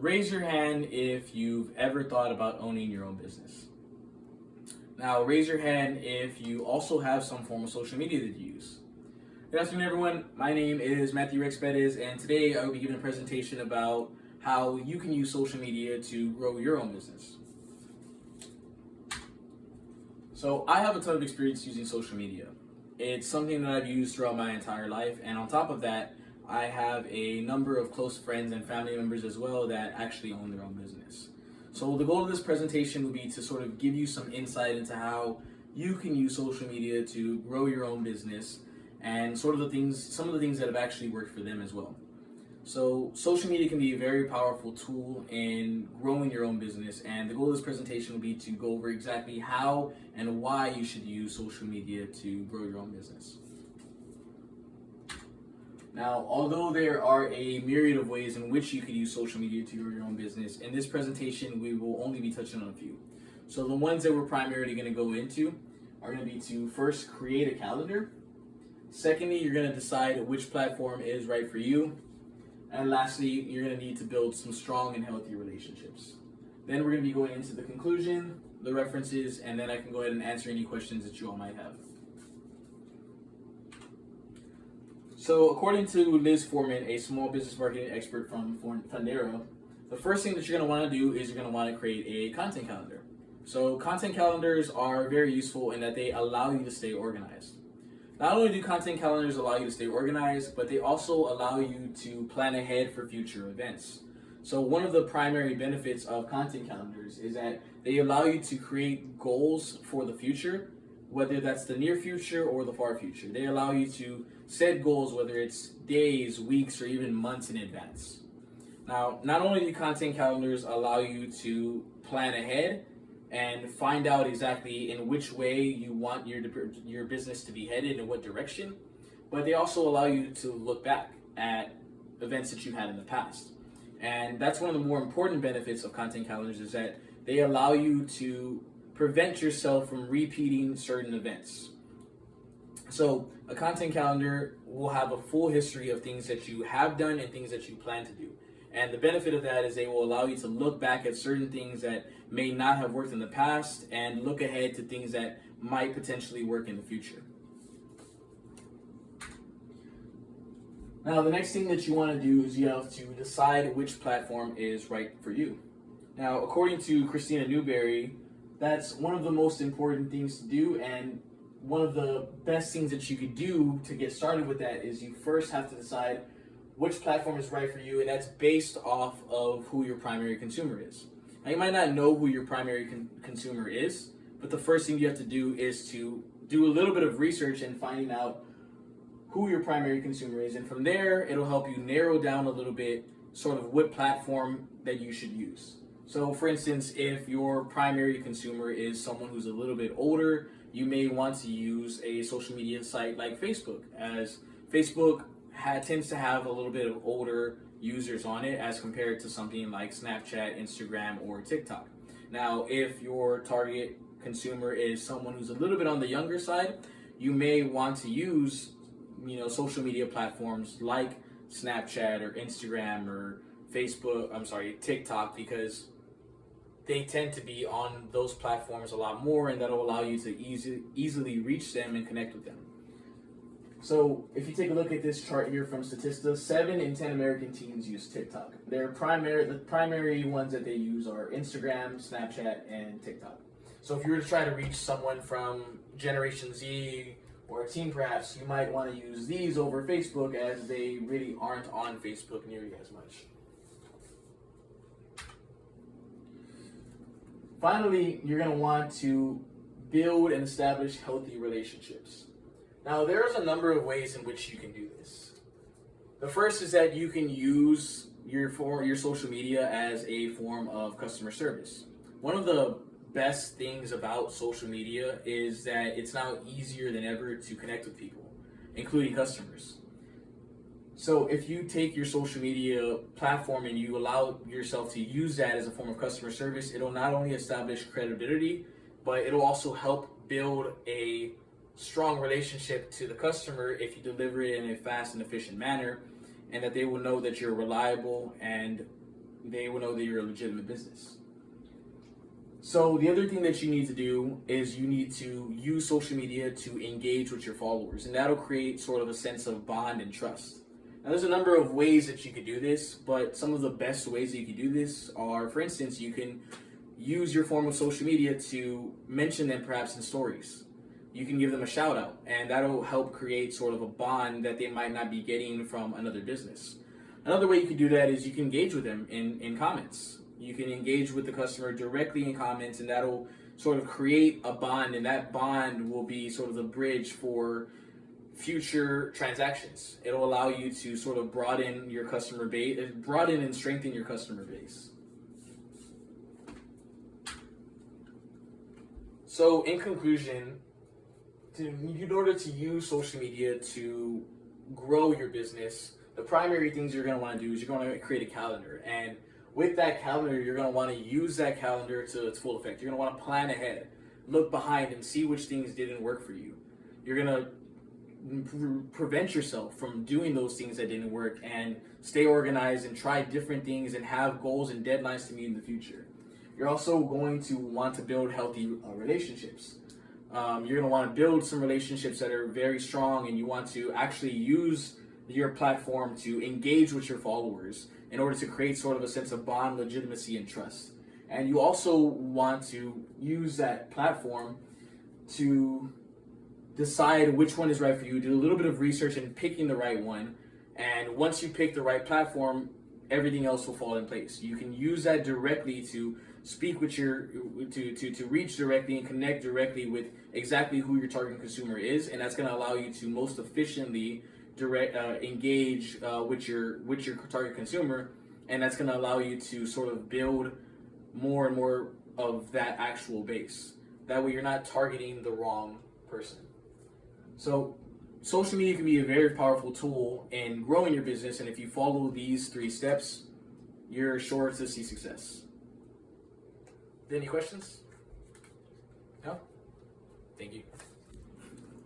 Raise your hand if you've ever thought about owning your own business. Now, raise your hand if you also have some form of social media that you use. Good afternoon, everyone. My name is Matthew Rex Bettis, and today I will be giving a presentation about how you can use social media to grow your own business. So, I have a ton of experience using social media. It's something that I've used throughout my entire life, and on top of that, I have a number of close friends and family members as well that actually own their own business. So the goal of this presentation will be to sort of give you some insight into how you can use social media to grow your own business and some of the things that have actually worked for them as well. So social media can be a very powerful tool in growing your own business, and the goal of this presentation will be to go over exactly how and why you should use social media to grow your own business. Now, although there are a myriad of ways in which you could use social media to grow your own business, in this presentation we will only be touching on a few. So the ones that we're primarily going to go into are going to be to first create a calendar. Secondly, you're going to decide which platform is right for you. And lastly, you're going to need to build some strong and healthy relationships. Then we're going to be going into the conclusion, the references, and then I can go ahead and answer any questions that you all might have. So according to Liz Foreman, a small business marketing expert from Fundera, the first thing that you're going to want to do is you're going to want to create a content calendar. So content calendars are very useful in that they allow you to stay organized. Not only do content calendars allow you to stay organized, but they also allow you to plan ahead for future events. So one of the primary benefits of content calendars is that they allow you to create goals for the future, whether that's the near future or the far future. They allow you to set goals, whether it's days, weeks, or even months in advance. Now, not only do content calendars allow you to plan ahead and find out exactly in which way you want your business to be headed and what direction, but they also allow you to look back at events that you had in the past. And that's one of the more important benefits of content calendars, is that they allow you to prevent yourself from repeating certain events. So a content calendar will have a full history of things that you have done and things that you plan to do. And the benefit of that is they will allow you to look back at certain things that may not have worked in the past and look ahead to things that might potentially work in the future. Now, the next thing that you want to do is you have to decide which platform is right for you. Now, according to Christina Newberry, that's one of the most important things to do, and one of the best things that you could do to get started with that is you first have to decide which platform is right for you, and that's based off of who your primary consumer is. Now, you might not know who your primary consumer is, but the first thing you have to do is to do a little bit of research and finding out who your primary consumer is, and from there it'll help you narrow down a little bit sort of what platform that you should use. So for instance, if your primary consumer is someone who's a little bit older, you may want to use a social media site like Facebook, as Facebook tends to have a little bit of older users on it as compared to something like Snapchat, Instagram, or TikTok. Now, if your target consumer is someone who's a little bit on the younger side, you may want to use, social media platforms like Snapchat or Instagram or TikTok, because they tend to be on those platforms a lot more, and that'll allow you to easily reach them and connect with them. So if you take a look at this chart here from Statista, 7 in 10 American teens use TikTok. The primary ones that they use are Instagram, Snapchat, and TikTok. So if you were to try to reach someone from Generation Z or a teen perhaps, you might want to use these over Facebook, as they really aren't on Facebook nearly as much. Finally, you're going to want to build and establish healthy relationships. Now, there's a number of ways in which you can do this. The first is that you can use your social media as a form of customer service. One of the best things about social media is that it's now easier than ever to connect with people, including customers. So if you take your social media platform and you allow yourself to use that as a form of customer service, it'll not only establish credibility, but it'll also help build a strong relationship to the customer if you deliver it in a fast and efficient manner, and that they will know that you're reliable and they will know that you're a legitimate business. So the other thing that you need to do is you need to use social media to engage with your followers, and that'll create sort of a sense of bond and trust. Now, there's a number of ways that you could do this, but some of the best ways that you could do this are, for instance, you can use your form of social media to mention them perhaps in stories. You can give them a shout out, and that'll help create sort of a bond that they might not be getting from another business. Another way you can do that is you can engage with them in comments. You can engage with the customer directly in comments, and that'll sort of create a bond, and that bond will be sort of the bridge for future transactions. It'll allow you to sort of broaden your customer base, broaden and strengthen your customer base. So in conclusion, in order to use social media to grow your business, the primary things you're going to want to do is you're going to create a calendar. And with that calendar, you're going to want to use that calendar to its full effect. You're going to want to plan ahead, look behind, and see which things didn't work for you. You're going to prevent yourself from doing those things that didn't work and stay organized and try different things and have goals and deadlines to meet in the future. You're also going to want to build healthy relationships. You're going to want to build some relationships that are very strong, and you want to actually use your platform to engage with your followers in order to create sort of a sense of bond, legitimacy, and trust. And you also want to use that platform to decide which one is right for you, do a little bit of research in picking the right one, and once you pick the right platform, everything else will fall in place. You can use that directly to speak with your, to reach directly and connect directly with exactly who your target consumer is, and that's going to allow you to most efficiently engage with your target consumer, and that's going to allow you to sort of build more and more of that actual base. That way you're not targeting the wrong person. So social media can be a very powerful tool in growing your business, and if you follow these 3 steps, you're sure to see success. Any questions? No? Thank you.